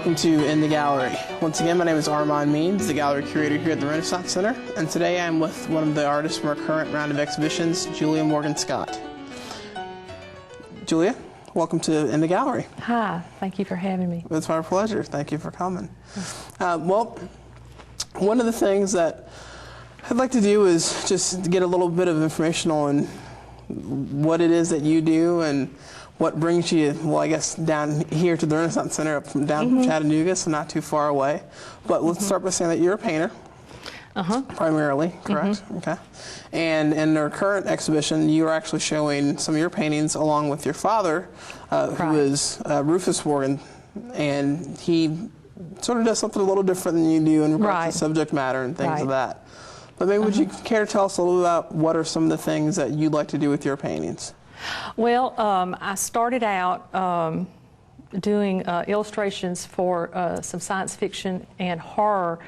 welcome to In the Gallery. Once again, my name is Armand Means, the gallery curator here at the Renaissance Center, and today I'm with one of the artists from our current round of exhibitions, Julia Morgan Scott. Julia, welcome to In the Gallery. Hi, thank you for having me. It's my pleasure. Thank you for coming. Well, one of the things that I'd like to do is just get a little bit of information on what it is that you do and what brings you, well, I guess, down here to the Renaissance Center, from Chattanooga, so not too far away. But let's start by saying that you're a painter, primarily, correct? Okay. And in our current exhibition, you are actually showing some of your paintings along with your father, who is Rufus Morgan, and he sort of does something a little different than you do in regards to subject matter and things of that. But maybe would you care to tell us a little about what are some of the things that you'd like to do with your paintings? Well, I started out doing illustrations for some science fiction and horror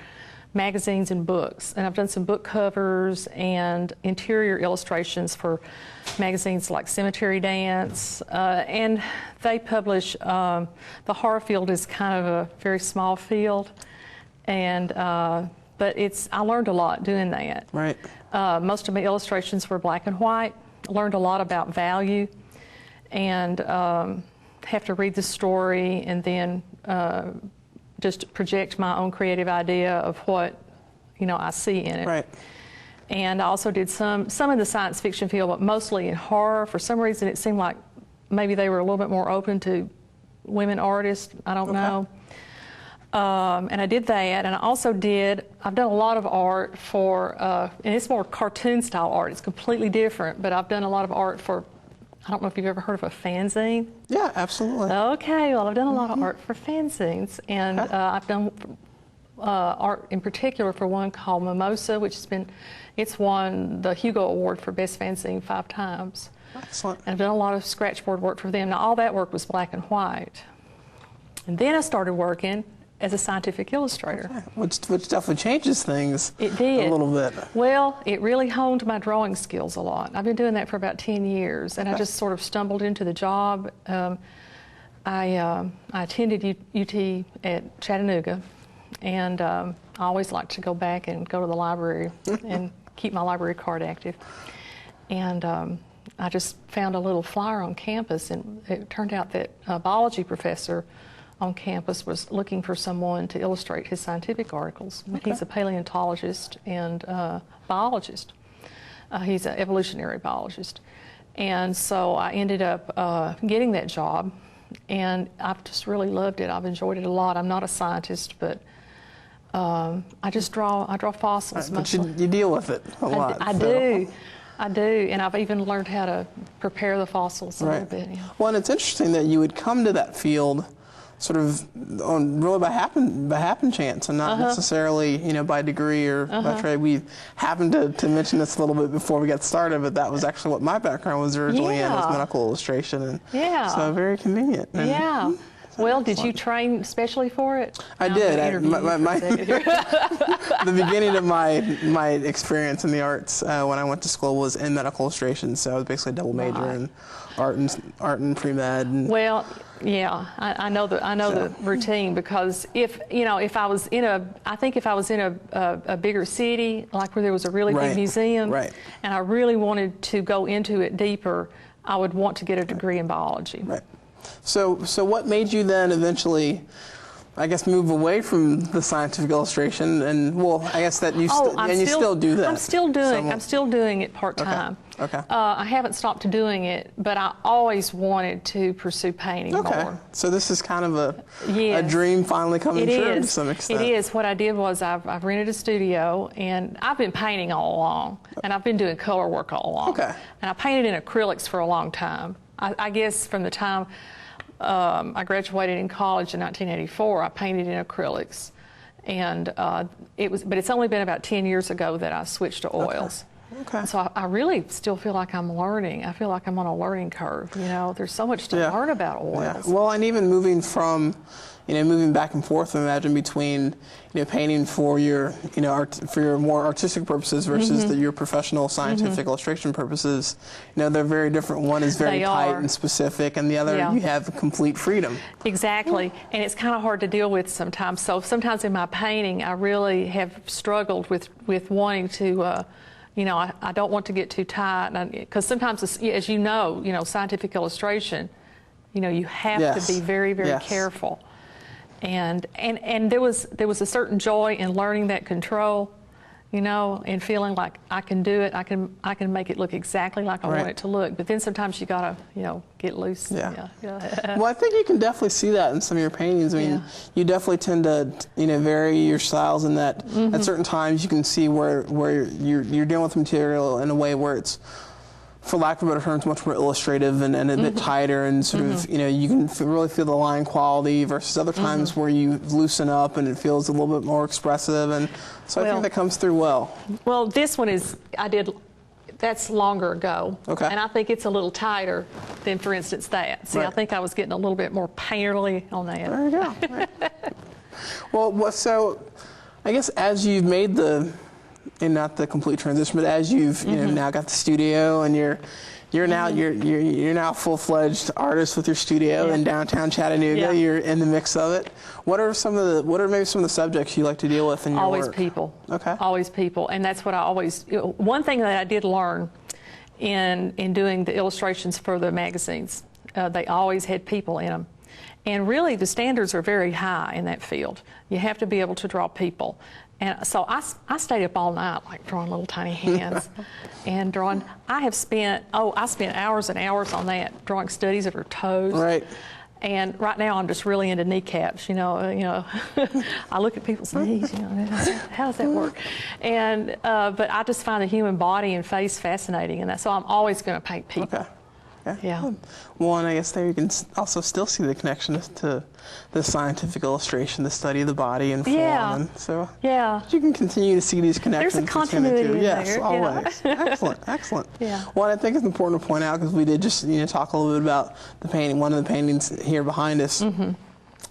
magazines and books. And I've done some book covers and interior illustrations for magazines like Cemetery Dance. And they publish, the horror field is kind of a very small field. And but I learned a lot doing that. Right. Most of my illustrations were black and white. Learned a lot about value, and have to read the story and then just project my own creative idea of what I see in it. Right. And I also did some in the science fiction field, but mostly in horror. For some reason, it seemed like maybe they were a little bit more open to women artists. I don't know. And I did that, and I've done a lot of art for, and it's more cartoon style art. It's completely different, but I've done a lot of art for, I don't know if you've ever heard of a fanzine. Yeah, absolutely. Okay, well, I've done a lot of art for fanzines, and I've done art in particular for one called Mimosa, which it's won the Hugo Award for Best Fanzine 5 times. Excellent. And I've done a lot of scratchboard work for them. Now, all that work was black and white. And then I started working as a scientific illustrator. Okay. Which definitely changes things. It did. A little bit. Well, it really honed my drawing skills a lot. I've been doing that for about 10 years, and I just sort of stumbled into the job. I attended UT at Chattanooga, and I always like to go back and go to the library and keep my library card active. And I just found a little flyer on campus, and it turned out that a biology professor on campus was looking for someone to illustrate his scientific articles. He's a paleontologist and biologist. He's an evolutionary biologist. And so I ended up getting that job, and I've just really loved it. I've enjoyed it a lot. I'm not a scientist, but I draw fossils. But you deal with it a lot. I do, and I've even learned how to prepare the fossils a little bit. Yeah. Well, and it's interesting that you would come to that field sort of really by happen chance, and not necessarily by degree or by trade. We happened to mention this a little bit before we got started, but that was actually what my background was originally in, was medical illustration, and so very convenient. And, well, did you train specially for it? I did. The beginning of my experience in the arts when I went to school was in medical illustration, so I was basically a double major in art and pre-med. Well, yeah, I know the routine, because if I was in a bigger city, like where there was a really big museum, and I really wanted to go into it deeper, I would want to get a degree in biology. Right. So what made you then eventually, I guess, move away from the scientific illustration, and well, I guess that you still do that. I'm still doing it part-time. Okay. I haven't stopped doing it, but I always wanted to pursue painting more. So this is kind of a dream finally coming true to some extent. It is. What I did was I've rented a studio, and I've been painting all along, and I've been doing color work all along. Okay. And I painted in acrylics for a long time. I guess from the time I graduated in college in 1984, I painted in acrylics, and but it's only been about 10 years ago that I switched to oils. Okay. So I really still feel like I'm learning. I feel like I'm on a learning curve. There's so much to learn about oils. Yeah. Well, and even moving from, moving back and forth, imagine between, painting for your, for your more artistic purposes versus your professional scientific illustration purposes. They're very different. One is very tight and specific, and the other you have complete freedom. Exactly, and it's kind of hard to deal with sometimes. So sometimes in my painting, I really have struggled with wanting to. I don't want to get too tight, because sometimes, as you know, scientific illustration, you have to be very, very careful. And there was a certain joy in learning that control, and feeling like I can do it. I can make it look exactly like I want it to look. But then sometimes you gotta, get loose. Yeah. Well, I think you can definitely see that in some of your paintings. I mean, you definitely tend to, vary your styles in that at certain times you can see where you're dealing with material in a way where it's, for lack of a better term, much more illustrative and a bit tighter, and sort of, you can really feel the line quality versus other times where you loosen up and it feels a little bit more expressive, and so I think that comes through well. Well, this one that's longer ago, and I think it's a little tighter than, for instance, that. See, I think I was getting a little bit more painterly on that. There you go. Right. Well, so I guess as you've made and not the complete transition, but as you've now got the studio and you're now a full-fledged artist with your studio in downtown Chattanooga. Yeah. You're in the mix of it. What are maybe some of the subjects you like to deal with in your work? Always people. Okay. Always people, and that's what I always. One thing that I did learn in doing the illustrations for the magazines, they always had people in them. And really, the standards are very high in that field. You have to be able to draw people. And so I stayed up all night, like drawing little tiny hands and drawing. I spent hours and hours on that, drawing studies of her toes. Right. And right now I'm just really into kneecaps. I look at people's knees. How does that work? And but I just find the human body and face fascinating, and so I'm always going to paint people. Okay. Yeah. Well, and I guess there you can also still see the connection to the scientific illustration, the study of the body and form. And so you can continue to see these connections. There's a continuity in yes, there. always. Excellent. Yeah. Well, I think it's important to point out, because we did just talk a little bit about the painting. One of the paintings here behind us.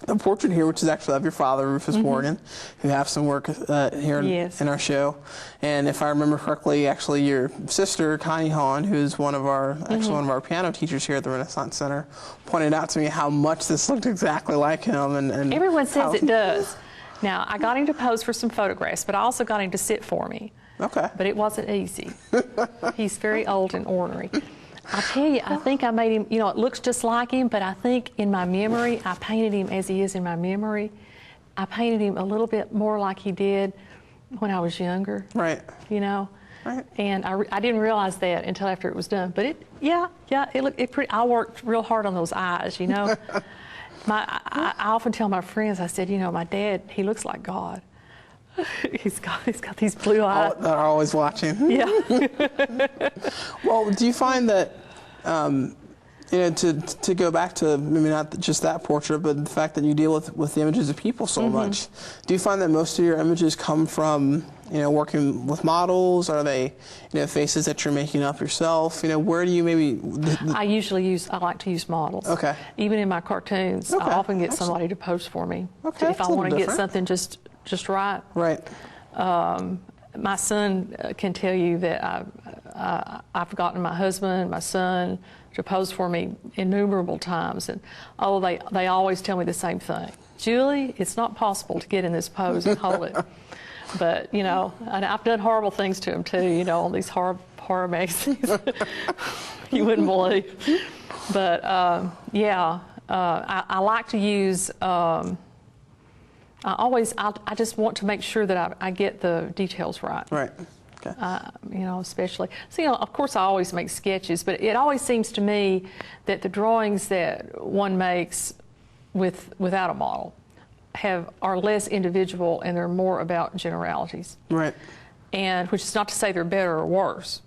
The portrait here, which is actually of your father, Rufus Morgan, who have some work here in our show. And if I remember correctly, actually your sister, Connie Hahn, who's one of our piano teachers here at the Renaissance Center, pointed out to me how much this looked exactly like him. And everyone says it does. Now, I got him to pose for some photographs, but I also got him to sit for me. Okay. But it wasn't easy. He's very old and ornery. I tell you, I think I made him, it looks just like him, but I think in my memory, I painted him as he is in my memory. I painted him a little bit more like he did when I was younger. Right. Right. And I didn't realize that until after it was done. But it looked pretty. I worked real hard on those eyes, I often tell my friends, I said, my dad, he looks like God. He's got these blue eyes. They're always watching. Yeah. Well, do you find that, to go back to maybe not just that portrait, but the fact that you deal with the images of people so much, do you find that most of your images come from, working with models? Are they, faces that you're making up yourself? Where do you maybe... I like to use models. Okay. Even in my cartoons, I often get somebody to pose for me. Okay. If I want to get something just right. Right. My son can tell you that I've gotten my husband, my son, to pose for me innumerable times, and they always tell me the same thing. Julie, it's not possible to get in this pose and hold it. But and I've done horrible things to him too. On these horror magazines, you wouldn't believe. But I like to use. I just want to make sure that I get the details right. Right. Okay. Especially. So, of course I always make sketches, but it always seems to me that the drawings that one makes without a model are less individual, and they're more about generalities. Right. And which is not to say they're better or worse.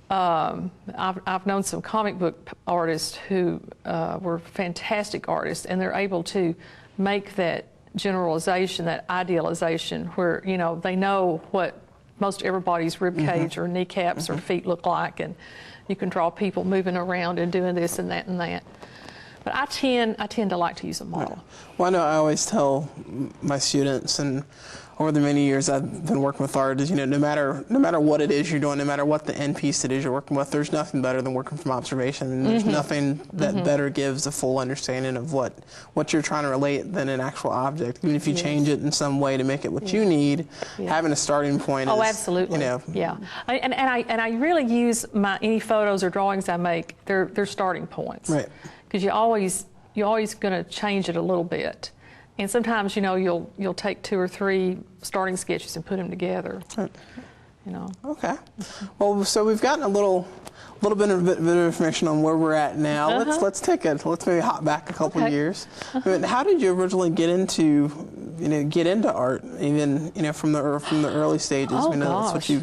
I've known some comic book artists who were fantastic artists, and they're able to make that generalization, that idealization, where they know what most everybody's rib cage or kneecaps or feet look like, and you can draw people moving around and doing this and that and that. But I tend to like to use a model. Well, I know I always tell my students, and over the many years I've been working with art, is, you know, no matter what it is you're doing, no matter what the end piece it is you're working with, there's nothing better than working from observation. And there's nothing that better gives a full understanding of what you're trying to relate than an actual object. Even if you change it in some way to make it what you need, having a starting point is, absolutely. you know. Yeah. And I really use any photos or drawings I make, they're starting points. Right. Because you're always going to change it a little bit. And sometimes, you know, you'll take 2 or 3 starting sketches and put them together. Right. You know. Okay. Well, so we've gotten a little bit of information on where we're at now. Let's maybe hop back a couple of years. I mean, how did you originally get into art? Even, you know, from the early stages. Oh, we know gosh. that's what you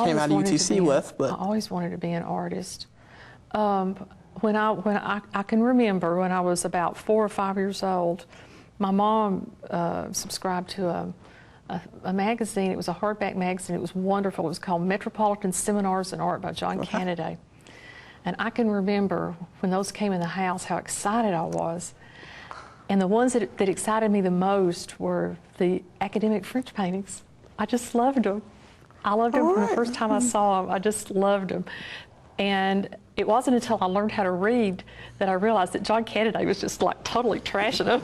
came out of UTC with. But I always wanted to be an artist. When I can remember when I was about 4 or 5 years old, my mom subscribed to a magazine. It was a hardback magazine. It was wonderful. It was called Metropolitan Seminars in Art by John Cannaday. And I can remember when those came in the house, how excited I was. And the ones that excited me the most were the academic French paintings. I just loved them. I loved them from the first time I saw them. I just loved them. And it wasn't until I learned how to read that I realized that John Cannaday was just like totally trashing them.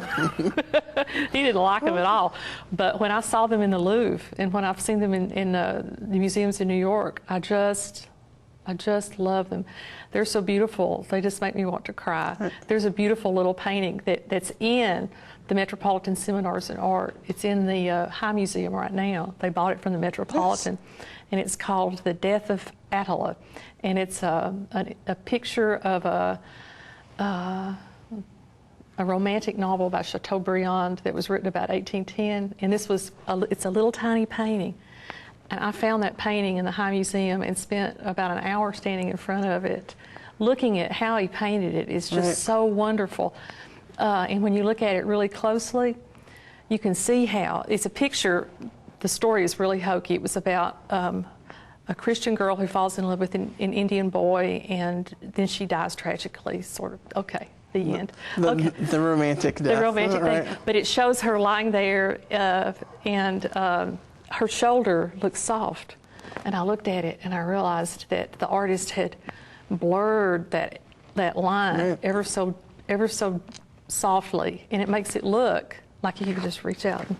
He didn't like them at all. But when I saw them in the Louvre and when I've seen them in the museums in New York, I just love them. They're so beautiful. They just make me want to cry. There's a beautiful little painting that's in the Metropolitan Seminars in Art. It's in the High Museum right now. They bought it from the Metropolitan. Yes. And it's called The Death of Attila. And it's a picture of a romantic novel by Chateaubriand that was written about 1810. And it's a little tiny painting. And I found that painting in the High Museum and spent about an hour standing in front of it, looking at how he painted it. It's just so wonderful. And when you look at it really closely, you can see how it's a picture. The story is really hokey. It was about a Christian girl who falls in love with an Indian boy, and then she dies tragically, sort of. Okay, the end. The romantic death. The romantic thing. But it shows her lying there, and her shoulder looks soft. And I looked at it, and I realized that the artist had blurred that line ever so softly, and it makes it look like you can just reach out and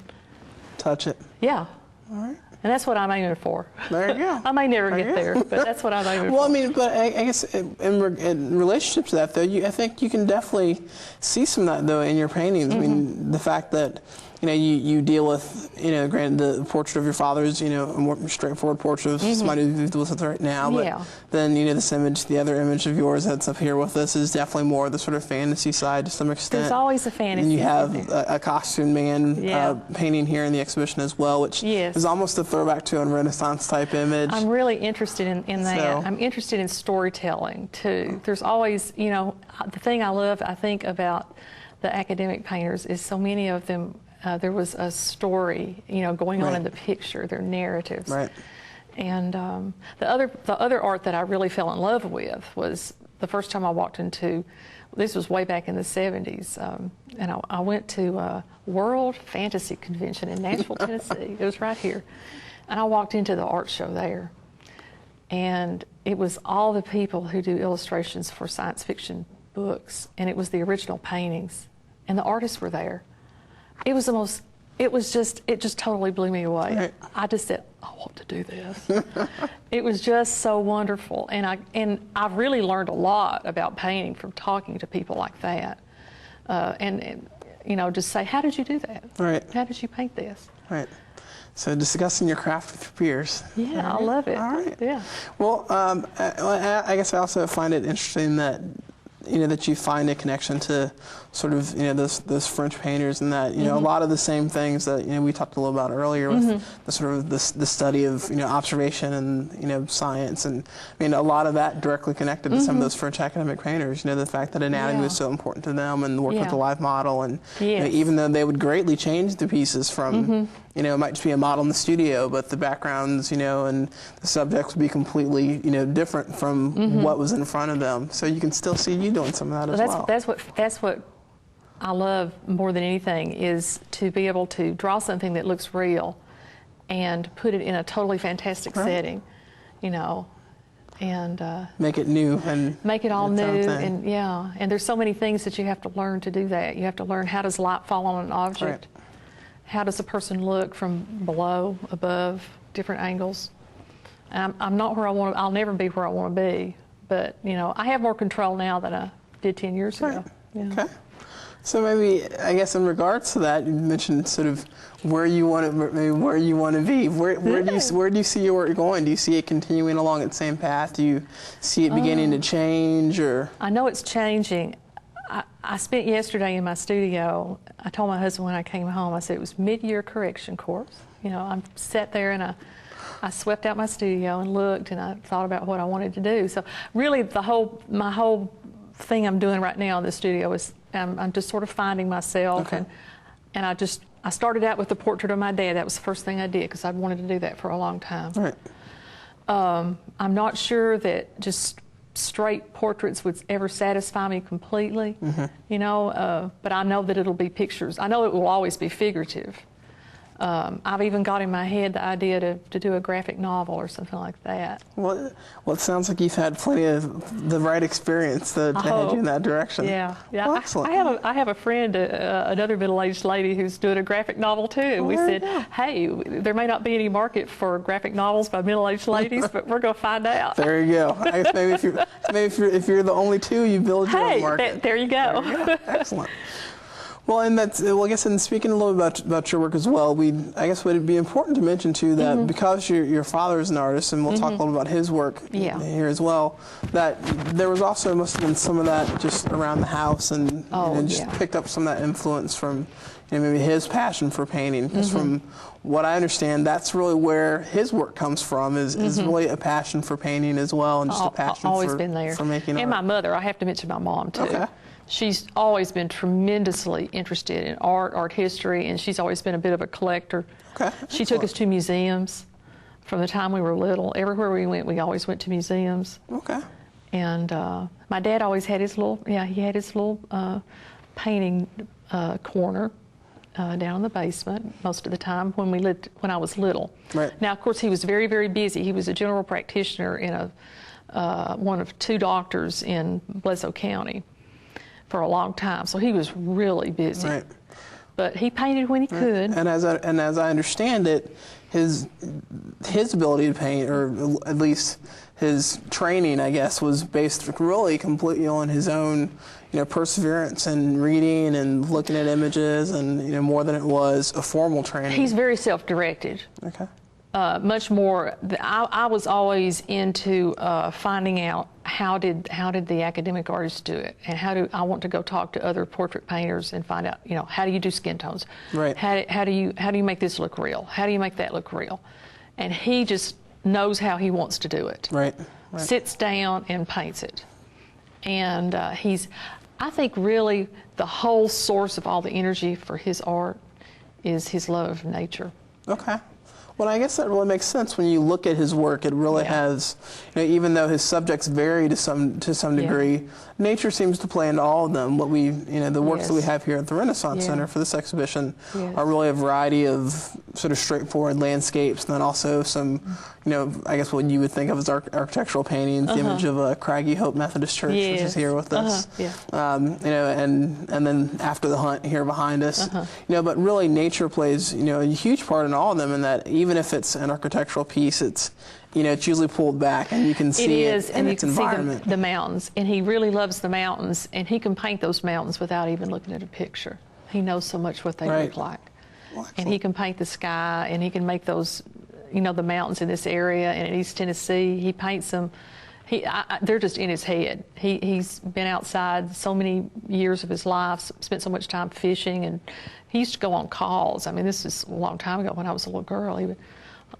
touch it. Yeah. All right. And that's what I'm aiming for. There you go. I may never get there, but that's what I'm aiming for. Well, I mean, but I guess in relationship to that, though, I think you can definitely see some of that, though, in your paintings. I mean, the fact that, you know, you deal with, you know, granted the portrait of your father is, you know, a more straightforward portrait of somebody who's with us right now. But then, you know, the other image of yours that's up here with us is definitely more the sort of fantasy side to some extent. There's always a fantasy. And you have a costume man painting here in the exhibition as well, which is almost a throwback to a Renaissance type image. I'm really interested in that. So, I'm interested in storytelling too. There's always, you know, the thing I love, I think, about the academic painters is so many of them. There was a story, you know, going on in the picture. Their narratives. Right. And the other art that I really fell in love with was the first time I walked into. This was way back in the 70s, and I went to a World Fantasy Convention in Nashville, Tennessee. It was right here, and I walked into the art show there, and it was all the people who do illustrations for science fiction books, and it was the original paintings, and the artists were there. It just totally blew me away. Right. I just said, I want to do this. It was just so wonderful. And I've really learned a lot about painting from talking to people like that. And you know, just say, how did you do that? Right. How did you paint this? Right. So discussing your craft with your peers. Yeah, I love it. All right. Yeah. Well, I guess I also find it interesting that that you find a connection to sort of those French painters, and that a lot of the same things that we talked a little about earlier with the sort of the study of observation and science, and I mean a lot of that directly connected to some of those French academic painters. The fact that anatomy was so important to them, and the work with the live model, and even though they would greatly change the pieces from it might just be a model in the studio, but the backgrounds and the subjects would be completely different from what was in front of them. So you can still see you doing some of that as well. That's what I love more than anything, is to be able to draw something that looks real and put it in a totally fantastic setting, and make it new and make it all new, and there's so many things that you have to learn to do that. You have to learn, how does light fall on an object? How does a person look from below, above, different angles? And I'm not where I want to. I'll never be where I want to be, but I have more control now than I did 10 years ago. Okay. So maybe, I guess, in regards to that, you mentioned sort of where you want to be. Where do you see your work going? Do you see it continuing along its same path? Do you see it beginning to change, or? I know it's changing. I spent yesterday in my studio. I told my husband when I came home, I said it was mid-year correction course. I sat there and I swept out my studio and looked, and I thought about what I wanted to do. So really, my whole thing I'm doing right now in the studio is I'm just sort of finding myself, and I started out with the portrait of my dad. That was the first thing I did, because I'd wanted to do that for a long time. Right. I'm not sure that just straight portraits would ever satisfy me completely, but I know that it'll be pictures. I know it will always be figurative. I've even got in my head the idea to do a graphic novel or something like that. Well, it sounds like you've had plenty of the right experience to head you in that direction. Yeah. Well, excellent. I have a friend, another middle-aged lady, who's doing a graphic novel too. And we said, hey, there may not be any market for graphic novels by middle-aged ladies, but we're going to find out. There you go. I guess maybe if you're the only two, you build your own market. There you go. There you go. Excellent. Well, and I guess in speaking a little bit about your work as well, I guess would it be important to mention too that because your father is an artist, and we'll talk a little about his work here as well, that there was also must have been some of that just around the house, and just picked up some of that influence from maybe his passion for painting. Because from what I understand, that's really where his work comes from, is really a passion for painting as well, and just a passion for making art. And my mother, I have to mention my mom too. Okay. She's always been tremendously interested in art history, and she's always been a bit of a collector. Okay. She took us to museums from the time we were little. Everywhere we went, we always went to museums. Okay. And my dad always had his little, painting corner down in the basement most of the time when I was little. Right. Now, of course, he was very, very busy. He was a general practitioner in one of two doctors in Bledsoe County for a long time, so he was really busy. Right. But he painted when he could. And as I understand it, his ability to paint, or at least his training, I guess, was based really completely on his own, perseverance and reading and looking at images, and more than it was a formal training. He's very self-directed. Okay. Much more. I was always into finding out how did the academic artists do it, and I want to go talk to other portrait painters and find out, how do you do skin tones? Right. How do you make this look real? How do you make that look real? And he just knows how he wants to do it. Right. Sits down and paints it, and I think really the whole source of all the energy for his art is his love of nature. Okay. Well, I guess that really makes sense when you look at his work. It really has, even though his subjects vary to some degree, nature seems to play into all of them. What the works that we have here at the Renaissance Center for this exhibition are really a variety of sort of straightforward landscapes, and then also some, I guess what you would think of as architectural paintings. The image of a Craggy Hope Methodist Church, which is here with us. And then After the Hunt here behind us. But really, nature plays a huge part in all of them. In that, even if it's an architectural piece, it's usually pulled back, and you can see it in its environment. See the mountains, and he really loves the mountains, and he can paint those mountains without even looking at a picture. He knows so much what they look like. Well, and he can paint the sky, and he can make those, the mountains in this area and in East Tennessee. He paints them They're just in his head. He's been outside so many years of his life, spent so much time fishing, and he used to go on calls. I mean, this is a long time ago when I was a little girl. He would,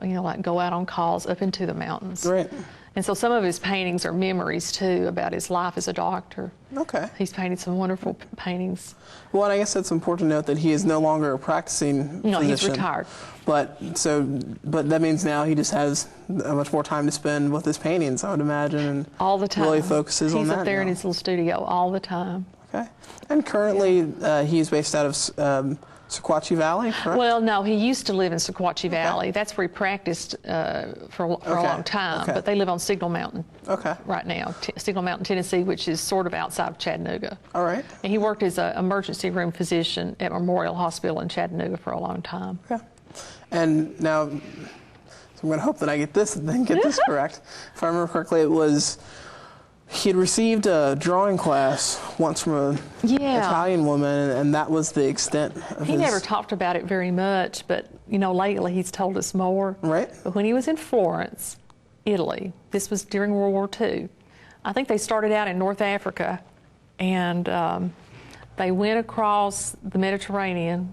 like go out on calls up into the mountains. Right. And so some of his paintings are memories, too, about his life as a doctor. Okay. He's painted some wonderful paintings. Well, and I guess it's important to note that he is no longer a practicing No, physician. he's retired. But that means now he just has much more time to spend with his paintings, I would imagine, and all the time. Really focuses on that. He's up there now. in his little studio all the time. Okay. And currently, he's based out of Sequatchie Valley, correct? Well, no, he used to live in Sequatchie Valley. That's where he practiced for a long time. Okay. But they live on Signal Mountain Okay. right now, Signal Mountain, Tennessee, which is sort of outside of Chattanooga. All right. And he worked as an emergency room physician at Memorial Hospital in Chattanooga for a long time. Okay. And now, so I'm going to hope that I get this correct. If I remember correctly, it was he had received a drawing class once from an Italian woman, and that was the extent of He his... never talked about it very much, but, lately he's told us more. Right. But when he was in Florence, Italy, this was during World War II, I think they started out in North Africa, and they went across the Mediterranean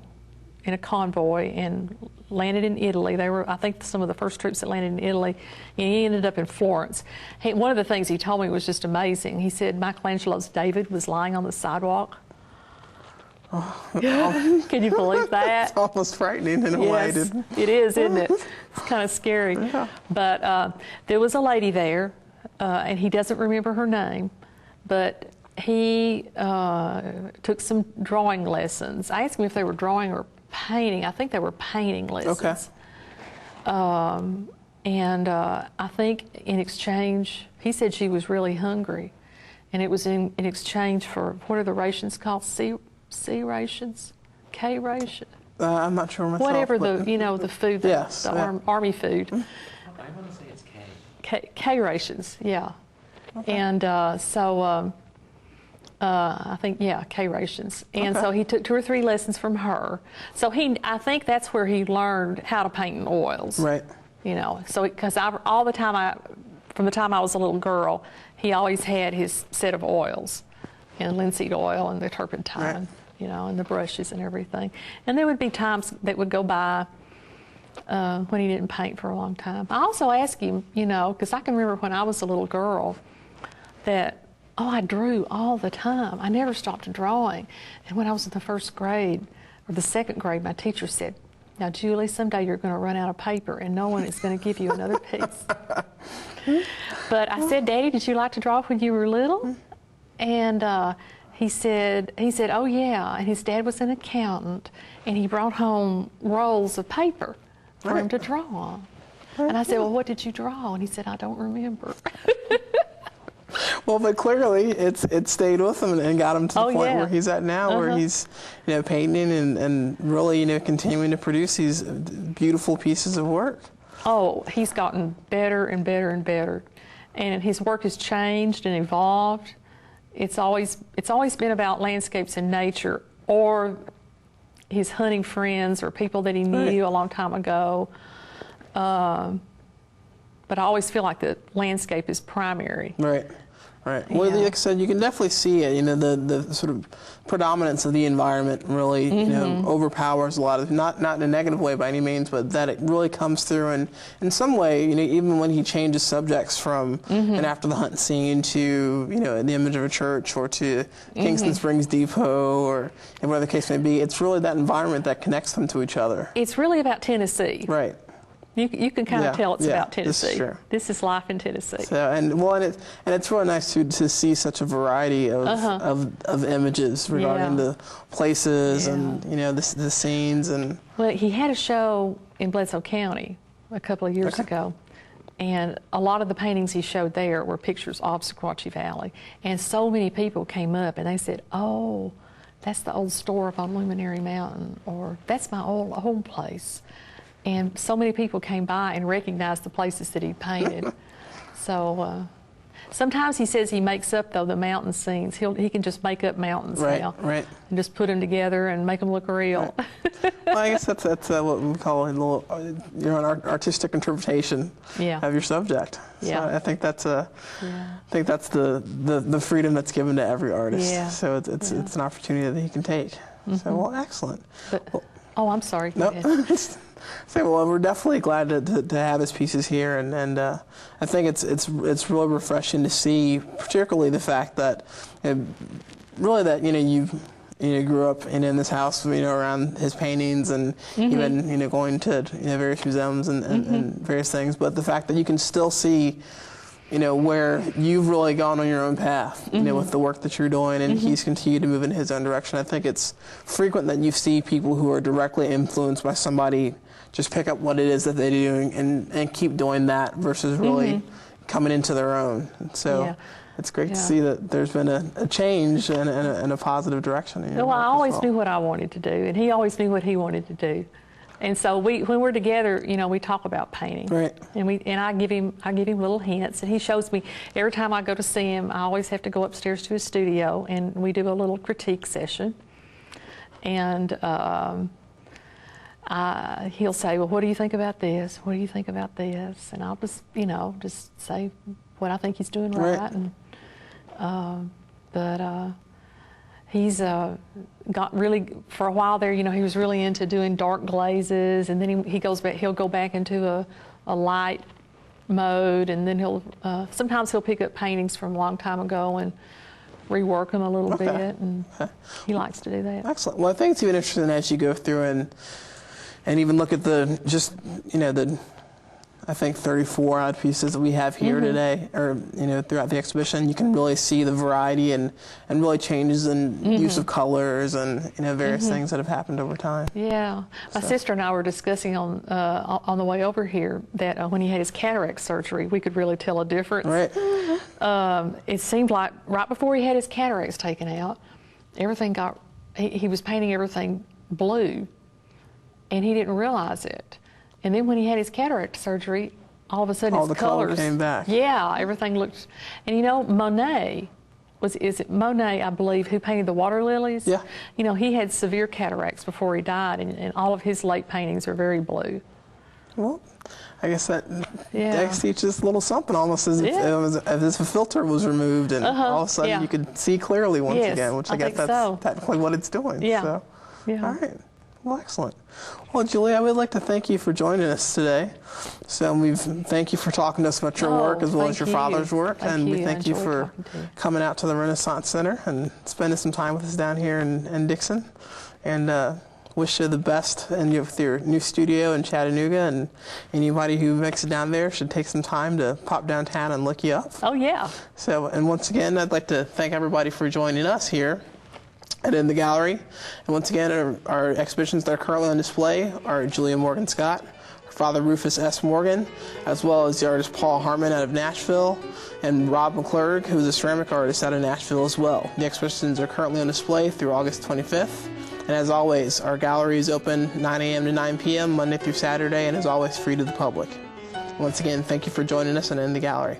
in a convoy and landed in Italy. They were, I think, some of the first troops that landed in Italy, and he ended up in Florence. One of the things he told me was just amazing. He said Michelangelo's David was lying on the sidewalk. Can you believe that? It's almost frightening in a way. Yes, it is, isn't it? It's kind of scary. Yeah. But there was a lady there, and he doesn't remember her name, but he took some drawing lessons. I asked him if they were drawing or painting. I think they were painting lessons. Okay. And I think in exchange, he said she was really hungry, and it was in exchange for, what are the rations called? C rations? K ration? I'm not sure myself. Whatever the food, the army food. I want to say it's K. K rations, yeah. Okay. And I think, K rations. And Okay. so he took 2 or 3 lessons from her. So I think that's where he learned how to paint in oils. Right. So because from the time I was a little girl, he always had his set of oils, and linseed oil and the turpentine, right. And the brushes and everything. And there would be times that would go by when he didn't paint for a long time. I also asked him, because I can remember when I was a little girl that, I drew all the time. I never stopped drawing. And when I was in the 1st grade or the 2nd grade, my teacher said, "Now, Julie, someday you're going to run out of paper and no one is going to give you another piece." But I said, "Daddy, did you like to draw when you were little?" And he said, "Oh, yeah." And his dad was an accountant, and he brought home rolls of paper for him to draw on. And I said, "Well, what did you draw?" And he said, "I don't remember." Well, but clearly it stayed with him and got him to the point where he's at now, where he's painting and really continuing to produce these beautiful pieces of work. Oh, he's gotten better and better and better, and his work has changed and evolved. It's always been about landscapes and nature, or his hunting friends, or people that he knew a long time ago. But I always feel like the landscape is primary. Right. Right. Well, like I said, you can definitely see it. The sort of predominance of the environment really, overpowers a lot of, not in a negative way by any means, but that it really comes through. And in some way, even when he changes subjects from an after the hunt scene into, the image of a church, or to Kingston Springs Depot, or whatever the case may be, it's really that environment that connects them to each other. It's really about Tennessee. Right. You can kind of tell it's about Tennessee. This is true. This is life in Tennessee. So, and it's really nice to see such a variety of images regarding the places and the scenes and. Well, he had a show in Bledsoe County a couple of years ago, and a lot of the paintings he showed there were pictures of Sequatchie Valley, and so many people came up and they said, "Oh, that's the old store up on Luminary Mountain," or "That's my old home place." And so many people came by and recognized the places that he painted. So Sometimes he says he makes up, though, the mountain scenes. He can just make up mountains now. Right. And just put them together and make them look real. Right. Well, I guess that's what we call an artistic interpretation of your subject. So I think that's the freedom that's given to every artist. Yeah. So it's an opportunity that he can take. So, well, excellent. But, I'm sorry. Go ahead. So, well, we're definitely glad to have his pieces here, and I think it's really refreshing to see, particularly the fact that really that you grew up in this house around his paintings, and even going to various museums and various things, but the fact that you can still see where you've really gone on your own path, with the work that you're doing, and he's continued to move in his own direction. I think it's frequent that you see people who are directly influenced by somebody just pick up what it is that they're doing and keep doing that versus really coming into their own. So it's great to see that there's been a change in a positive direction. Well, I always knew what I wanted to do, and he always knew what he wanted to do. And so when we're together, we talk about painting. Right. And I give him little hints, and he shows me. Every time I go to see him, I always have to go upstairs to his studio, and we do a little critique session. And he'll say, "Well, what do you think about this? What do you think about this?" And I'll just say what I think he's doing right. And he's got really, for a while there, he was really into doing dark glazes, and then he'll go back into a light mode, and then sometimes he'll pick up paintings from a long time ago and rework them a little bit, and he likes to do that. Excellent. Well, I think it's even interesting as you go through and even look at the I think 34 odd pieces that we have here today, or throughout the exhibition. You can really see the variety and really changes in use of colors and various things that have happened over time. Yeah, my sister and I were discussing on the way over here that when he had his cataract surgery, we could really tell a difference. Right. It seemed like right before he had his cataracts taken out, he was painting everything blue, and he didn't realize it. And then when he had his cataract surgery, all of a sudden his colors color came back. Yeah, everything looked. And Monet is it Monet, I believe, who painted the water lilies? Yeah. He had severe cataracts before he died, and all of his late paintings are very blue. Well, I guess that teaches a little something, almost as if a filter was removed, and all of a sudden you could see clearly once again, which I guess that's technically what it's doing. Yeah. So. Yeah. All right. Well, excellent. Well, Julie, I would like to thank you for joining us today. So thank you for talking to us about your work as well as your father's work. And we thank you for coming out to the Renaissance Center and spending some time with us down here in Dickson. And wish you the best with your new studio in Chattanooga. And anybody who makes it down there should take some time to pop downtown and look you up. Oh, yeah. So, and once again, I'd like to thank everybody for joining us here and in the gallery. And once again, our exhibitions that are currently on display are Julia Morgan Scott, her father Rufus S. Morgan, as well as the artist Paul Harmon out of Nashville, and Rob McClurg, who is a ceramic artist out of Nashville as well. The exhibitions are currently on display through August 25th. And as always, our gallery is open 9 a.m. to 9 p.m. Monday through Saturday, and is always free to the public. Once again, thank you for joining us and in the gallery.